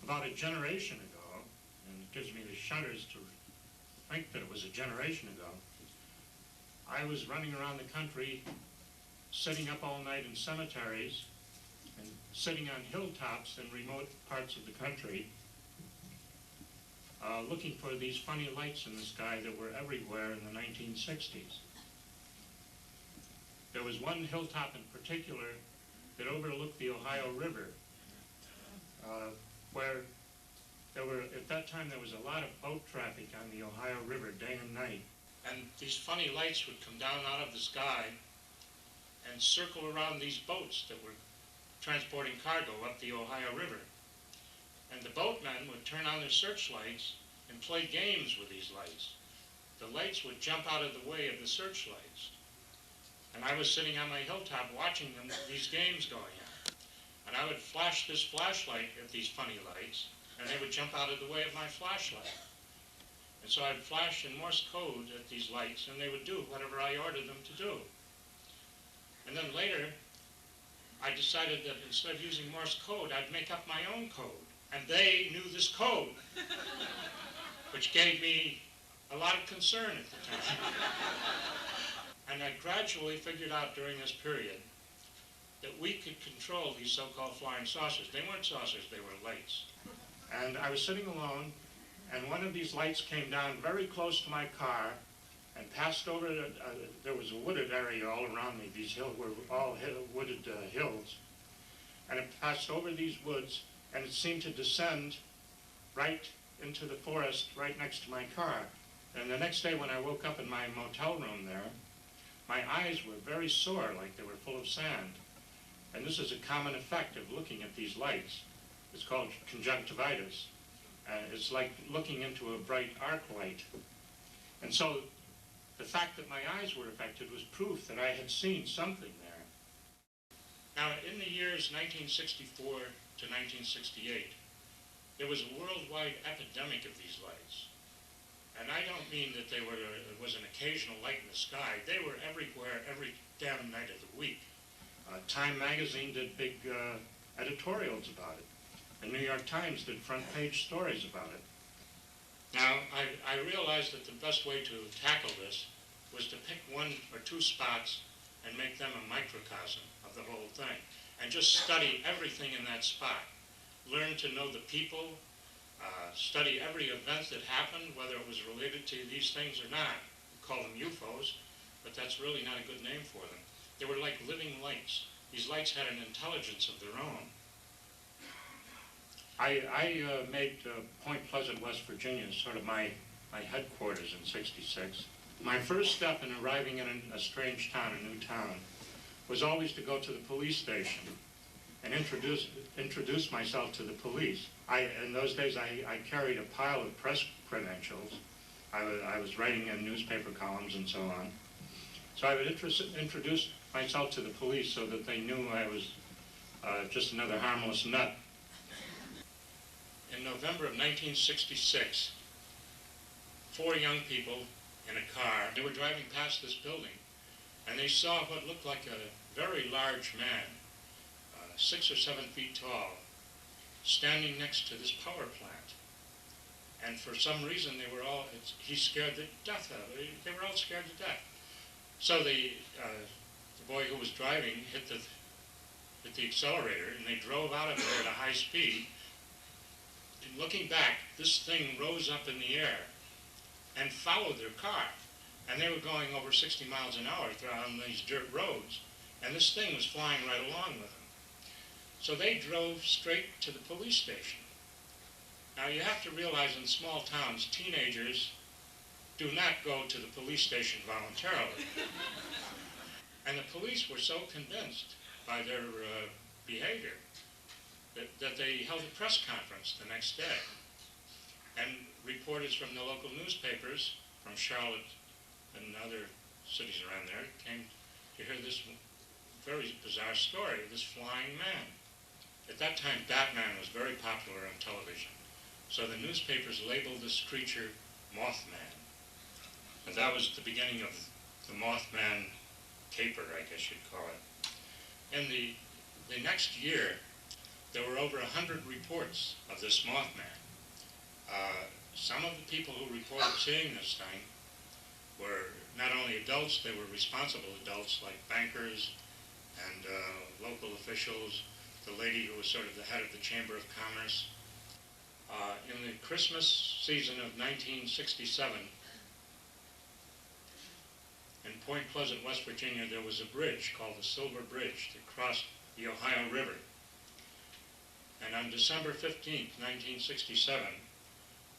about a generation ago, and it gives me the shudders to think that it was a generation ago, I was running around the country, sitting up all night in cemeteries, and sitting on hilltops in remote parts of the country, looking for these funny lights in the sky that were everywhere in the 1960s. There was one hilltop in particular that overlooked the Ohio River, where at that time there was a lot of boat traffic on the Ohio River day and night. And these funny lights would come down out of the sky and circle around these boats that were transporting cargo up the Ohio River. And the boatmen would turn on their searchlights and play games with these lights. The lights would jump out of the way of the searchlights. And I was sitting on my hilltop watching them, these games going on. And I would flash this flashlight at these funny lights, and they would jump out of the way of my flashlight. And so I'd flash in Morse code at these lights, and they would do whatever I ordered them to do. And then later, I decided that instead of using Morse code, I'd make up my own code. And they knew this code, which gave me a lot of concern at the time. And I gradually figured out during this period that we could control these so-called flying saucers. They weren't saucers, they were lights. And I was sitting alone, and one of these lights came down very close to my car and passed over, there was a wooded area all around me. These hills were all wooded hills. And it passed over these woods, and it seemed to descend right into the forest right next to my car. And the next day when I woke up in my motel room there, my eyes were very sore, like they were full of sand. And this is a common effect of looking at these lights. It's called conjunctivitis. It's like looking into a bright arc light. And so the fact that my eyes were affected was proof that I had seen something there. Now, in the years 1964 to 1968, there was a worldwide epidemic of these lights. And I don't mean that it was an occasional light in the sky. They were everywhere, every damn night of the week. Time magazine did big editorials about it. The New York Times did front page stories about it. Now, I realized that the best way to tackle this was to pick one or two spots and make them a microcosm of the whole thing. And just study everything in that spot. Learn to know the people, study every event that happened, whether it was related to these things or not. We call them UFOs, but that's really not a good name for them. They were like living lights. These lights had an intelligence of their own. I made Point Pleasant, West Virginia, sort of my headquarters in '66. My first step in arriving in a strange town, a new town, was always to go to the police station and introduce myself to the police. In those days, I carried a pile of press credentials. I was writing in newspaper columns and so on. So I would introduce myself to the police so that they knew I was just another harmless nut. In November of 1966, 4 young people in a car, they were driving past this building, and they saw what looked like a very large man, 6 or 7 feet tall, standing next to this power plant. And for some reason, he scared the death out of it. They were all scared to death. So the boy who was driving hit the accelerator, and they drove out of there at a high speed. And looking back, this thing rose up in the air and followed their car. And they were going over 60 miles an hour on these dirt roads, and this thing was flying right along with them. So they drove straight to the police station. Now you have to realize in small towns, teenagers do not go to the police station voluntarily. And the police were so convinced by their behavior that they held a press conference the next day. And reporters from the local newspapers, from Charlotte and other cities around there, came to hear this very bizarre story of this flying man. At that time, Batman was very popular on television. So the newspapers labeled this creature Mothman. And that was the beginning of the Mothman caper, I guess you'd call it. In the next year, there were over 100 reports of this Mothman. Some of the people who reported seeing this thing were not only adults, they were responsible adults like bankers and local officials, the lady who was sort of the head of the Chamber of Commerce. In the Christmas season of 1967, in Point Pleasant, West Virginia, there was a bridge called the Silver Bridge that crossed the Ohio River. And on December 15th, 1967,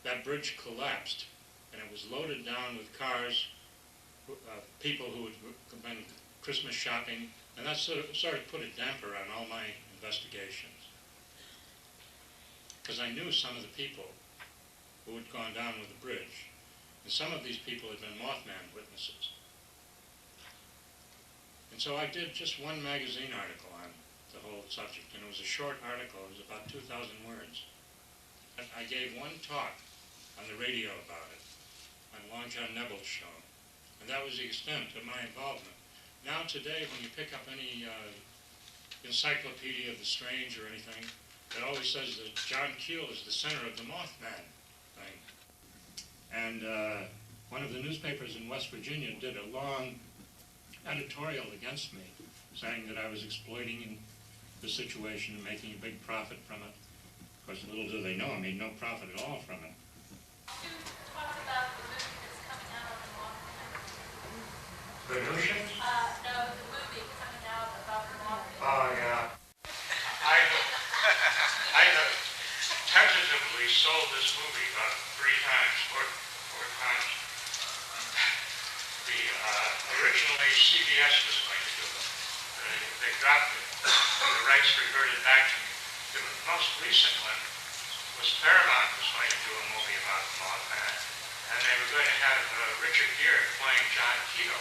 that bridge collapsed, and it was loaded down with cars, people who had been Christmas shopping, and that sort of put a damper on all my investigations. Because I knew some of the people who had gone down with the bridge, and some of these people had been Mothman witnesses. And so I did just one magazine article on the whole subject, and it was a short article. It was about 2,000 words. I gave one talk on the radio about it, on Long John Nebel's show, and that was the extent of my involvement. Now today, when you pick up any encyclopedia of the strange or anything, it always says that John Keel is the center of the Mothman thing. And one of the newspapers in West Virginia did a long editorial against me, saying that I was exploiting the situation and making a big profit from it. Of course, little do they know, I made no profit at all from it. You talked about the movie that's coming out on the Mothman. The notion? No, the movie coming out about the Mothman. Oh, yeah. I have tentatively sold this movie about 3 times, 4 times. Originally, CBS was going to do it. They dropped it. The rights reverted back to me. The most recent one was Paramount was going to do a movie about the Mothman, and they were going to have Richard Gere playing John Keel.